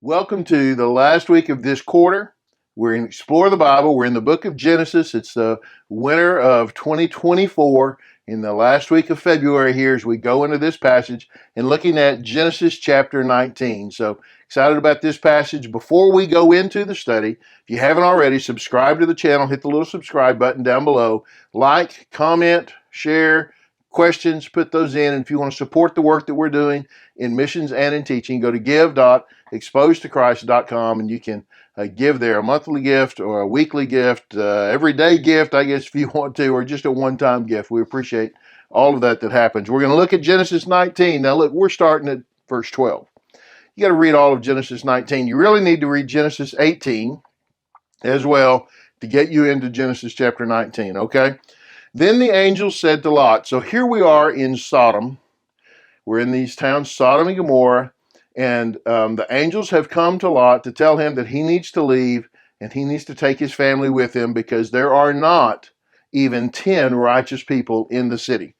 Welcome to the last week of this quarter. We're in Explore the Bible. We're in the book of Genesis. It's the winter of 2024 in the last week of February here as we go into this passage and looking at Genesis chapter 19. So excited about this passage. Before we go into the study, if you haven't already, subscribe to the channel, hit the little subscribe button down below, like, comment, share, questions, put those in. And if you want to support the work that we're doing in missions and in teaching, go to give.exposedtochrist.com and you can give there a monthly gift or a weekly gift, everyday gift, I guess, if you want to, or just a one-time gift. We appreciate all of that happens. We're going to look at Genesis 19. Now, look, we're starting at verse 12. You got to read all of Genesis 19. You really need to read Genesis 18 as well to get you into Genesis chapter 19, okay? Then the angel said to Lot, so here we are in Sodom. We're in these towns, Sodom and Gomorrah, and the angels have come to Lot to tell him that he needs to leave and he needs to take his family with him because there are not even 10 righteous people in the city.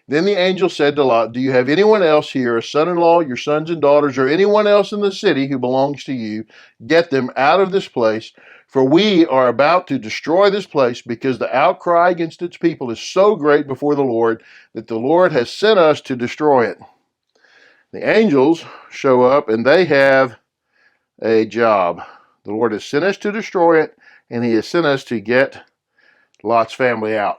Then the angel said to Lot, do you have anyone else here, a son-in-law, your sons and daughters, or anyone else in the city who belongs to you? Get them out of this place, for we are about to destroy this place because the outcry against its people is so great before the Lord that the Lord has sent us to destroy it. The angels show up and they have a job. The Lord has sent us to destroy it, and he has sent us to get Lot's family out.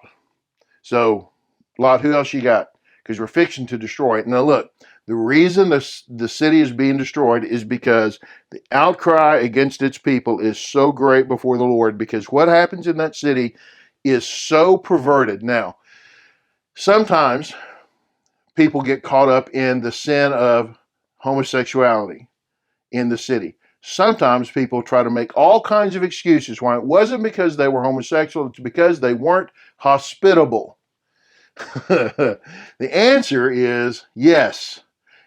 So, Lot, who else you got? Because we're fixing to destroy it. Now look, the reason the city is being destroyed is because the outcry against its people is so great before the Lord, because what happens in that city is so perverted. Now, sometimes people get caught up in the sin of homosexuality in the city. Sometimes people try to make all kinds of excuses why it wasn't because they were homosexual, it's because they weren't hospitable. The answer is yes.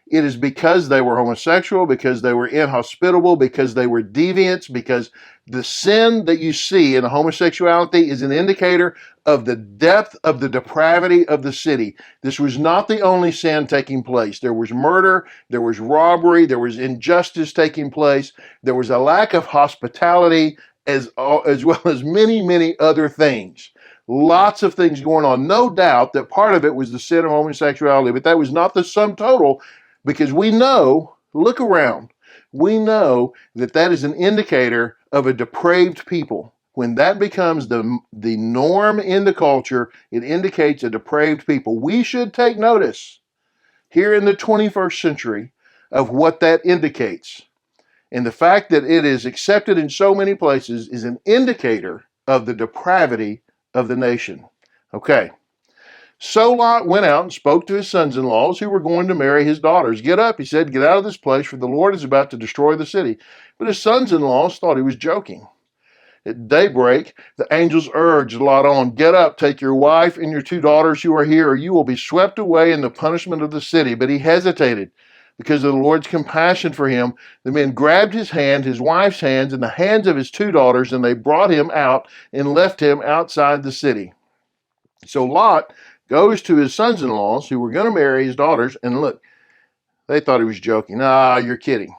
It is because they were homosexual, because they were inhospitable, because they were deviants, because the sin that you see in homosexuality is an indicator of the depth of the depravity of the city. This was not the only sin taking place. There was murder, there was robbery, there was injustice taking place, there was a lack of hospitality, as well as many, many other things. Lots of things going on. No doubt that part of it was the sin of homosexuality, but that was not the sum total, because we know, look around, we know that that is an indicator of a depraved people. When that becomes the norm in the culture, it indicates a depraved people. We should take notice here in the 21st century of what that indicates. And the fact that it is accepted in so many places is an indicator of the depravity of the nation. Okay. So Lot went out and spoke to his sons-in-laws who were going to marry his daughters. Get up, he said, get out of this place, for the Lord is about to destroy the city. But his sons-in-laws thought he was joking. At daybreak, the angels urged Lot on, get up, take your wife and your 2 daughters who are here, or you will be swept away in the punishment of the city. But he hesitated because of the Lord's compassion for him. The men grabbed his hand, his wife's hands, and the hands of his 2 daughters, and they brought him out and left him outside the city. So Lot goes to his sons-in-laws who were going to marry his daughters, and look, they thought he was joking. Ah, you're kidding.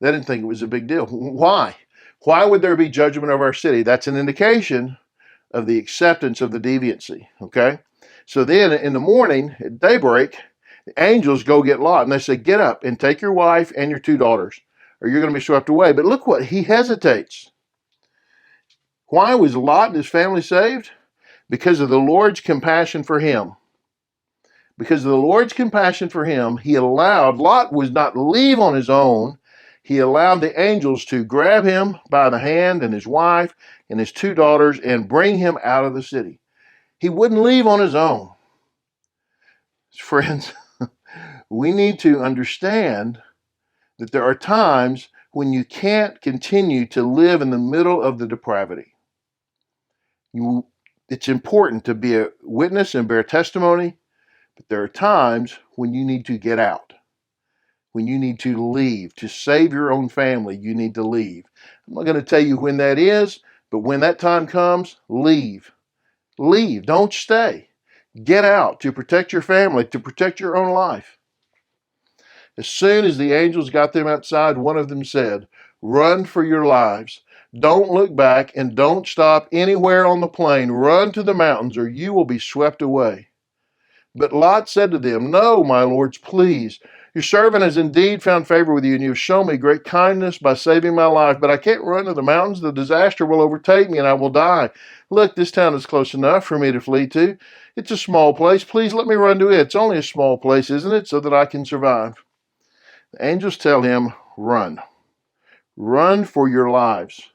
They didn't think it was a big deal. Why? Why would there be judgment of our city? That's an indication of the acceptance of the deviancy, okay? So then in the morning, at daybreak, the angels go get Lot, and they say, get up and take your wife and your 2 daughters, or you're going to be swept away. But look what, he hesitates. Why was Lot and his family saved? Because of the Lord's compassion for him. Because of the Lord's compassion for him, he allowed, Lot was not leave on his own. He allowed the angels to grab him by the hand and his wife and his 2 daughters and bring him out of the city. He wouldn't leave on his own. Friends, we need to understand that there are times when you can't continue to live in the middle of the depravity. It's important to be a witness and bear testimony, but there are times when you need to get out, when you need to leave. To save your own family, you need to leave. I'm not going to tell you when that is, but when that time comes, leave. Leave. Don't stay. Get out to protect your family, to protect your own life. As soon as the angels got them outside, one of them said, "Run for your lives. Don't look back and don't stop anywhere on the plain. Run to the mountains or you will be swept away." But Lot said to them, "No, my lords, please. Your servant has indeed found favor with you, and you have shown me great kindness by saving my life. But I can't run to the mountains. The disaster will overtake me, and I will die. Look, this town is close enough for me to flee to. It's a small place. Please let me run to it. It's only a small place, isn't it, so that I can survive?" The angels tell him, "Run. Run for your lives.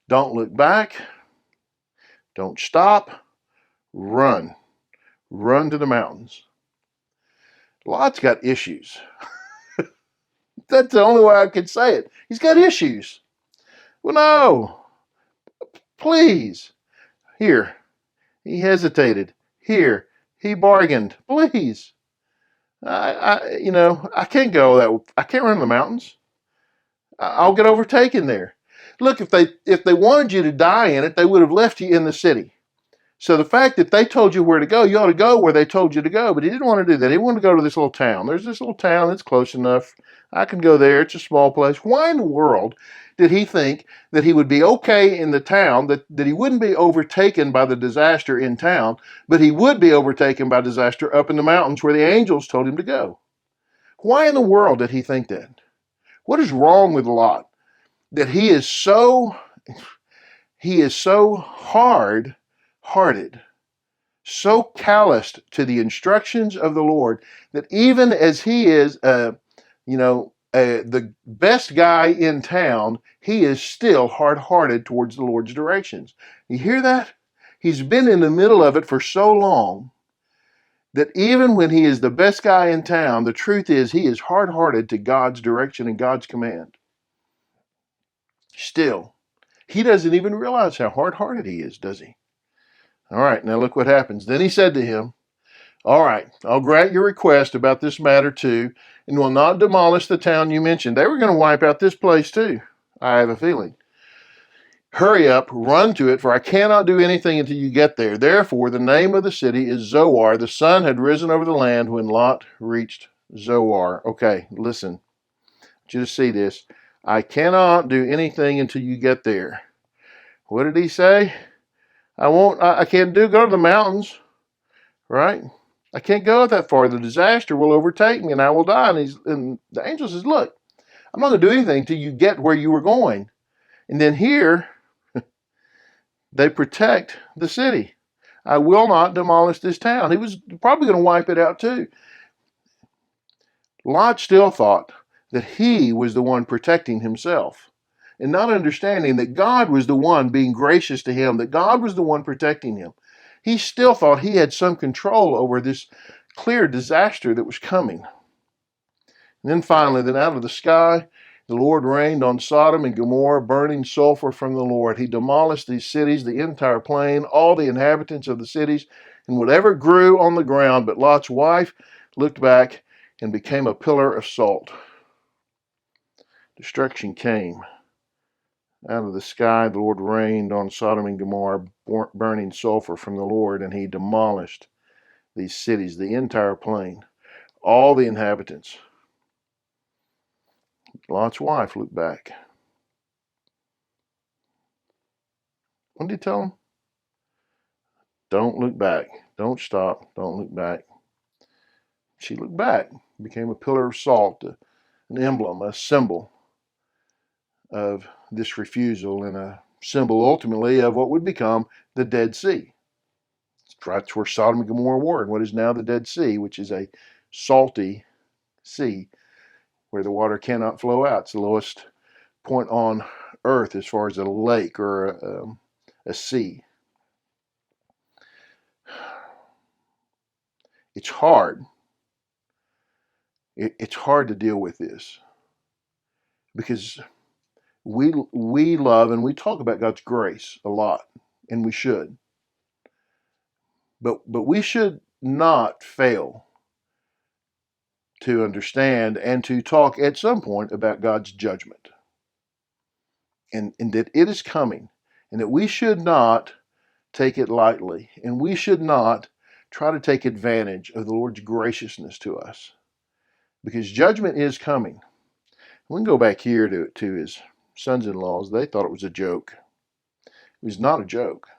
Don't look back. Don't stop. Run. Run to the mountains." Lot's got issues. That's the only way I could say it. He's got issues. Well, no, please. Here, he hesitated. Here, he bargained. Please. I can't go that. I can't run the mountains. I'll get overtaken there. Look, if they wanted you to die in it, they would have left you in the city. So the fact that they told you where to go, you ought to go where they told you to go. But he didn't want to do that. He wanted to go to this little town. There's this little town that's close enough. I can go there. It's a small place. Why in the world did he think that he would be okay in the town, that he wouldn't be overtaken by the disaster in town, but he would be overtaken by disaster up in the mountains where the angels told him to go? Why in the world did he think that? What is wrong with Lot? That he is so hard-hearted, so calloused to the instructions of the Lord, that even as he is, the best guy in town, he is still hard-hearted towards the Lord's directions. You hear that? He's been in the middle of it for so long that even when he is the best guy in town, the truth is he is hard-hearted to God's direction and God's command. Still, he doesn't even realize how hard-hearted he is, does he? All right, now look what happens. Then he said to him, "All right, I'll grant your request about this matter too, and will not demolish the town you mentioned." They were going to wipe out this place too, I have a feeling. "Hurry up, run to it, for I cannot do anything until you get there." Therefore, the name of the city is Zoar. The sun had risen over the land when Lot reached Zoar. Okay, listen. I want you to see this. I cannot do anything until you get there. What did he say? I can't go to the mountains, right? I can't go that far. The disaster will overtake me and I will die. And the angel says, "Look, I'm not going to do anything until you get where you were going." And then here, they protect the city. "I will not demolish this town." He was probably going to wipe it out too. Lot still thought that he was the one protecting himself, and not understanding that God was the one being gracious to him, that God was the one protecting him. He still thought he had some control over this clear disaster that was coming. And then finally, out of the sky, the Lord rained on Sodom and Gomorrah burning sulfur from the Lord. He demolished these cities, the entire plain, all the inhabitants of the cities, and whatever grew on the ground. But Lot's wife looked back and became a pillar of salt. Destruction came. Out of the sky, the Lord rained on Sodom and Gomorrah, burning sulfur from the Lord, and he demolished these cities, the entire plain, all the inhabitants. Lot's wife looked back. What did he tell him? Don't look back. Don't stop. Don't look back. She looked back, became a pillar of salt, an emblem, a symbol of this refusal, and a symbol ultimately of what would become the Dead Sea. That's where Sodom and Gomorrah were, and what is now the Dead Sea, which is a salty sea where the water cannot flow out. It's the lowest point on earth as far as a lake or a sea. It's hard. It's hard to deal with this because we love and we talk about God's grace a lot, and we should. But we should not fail to understand and to talk at some point about God's judgment. And that it is coming, and that we should not take it lightly, and we should not try to take advantage of the Lord's graciousness to us. because judgment is coming. We can go back here to his sons-in-laws. They thought it was a joke. It was not a joke.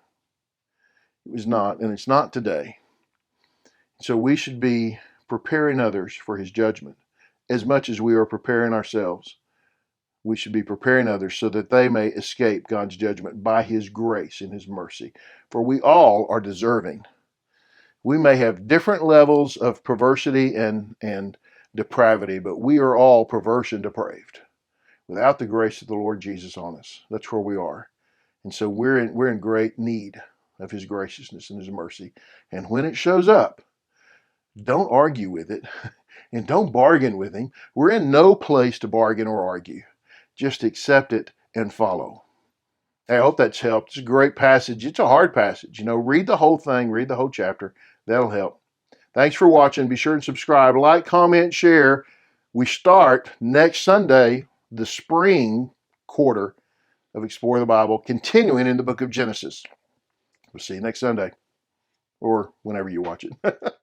It was not, and it's not today. So we should be preparing others for his judgment as much as we are preparing ourselves. We should be preparing others so that they may escape God's judgment by his grace and his mercy. For we all are deserving. We may have different levels of perversity and depravity, but we are all perverse and depraved without the grace of the Lord Jesus on us. That's where we are. And so we're in great need of his graciousness and his mercy. And when it shows up, don't argue with it and don't bargain with him. We're in no place to bargain or argue. Just accept it and follow. Hey, I hope that's helped. It's a great passage. It's a hard passage. Read the whole thing, read the whole chapter. That'll help. Thanks for watching. Be sure and subscribe, like, comment, share. We start next Sunday, the spring quarter of Explore the Bible, continuing in the book of Genesis. We'll see you next Sunday, or whenever you watch it.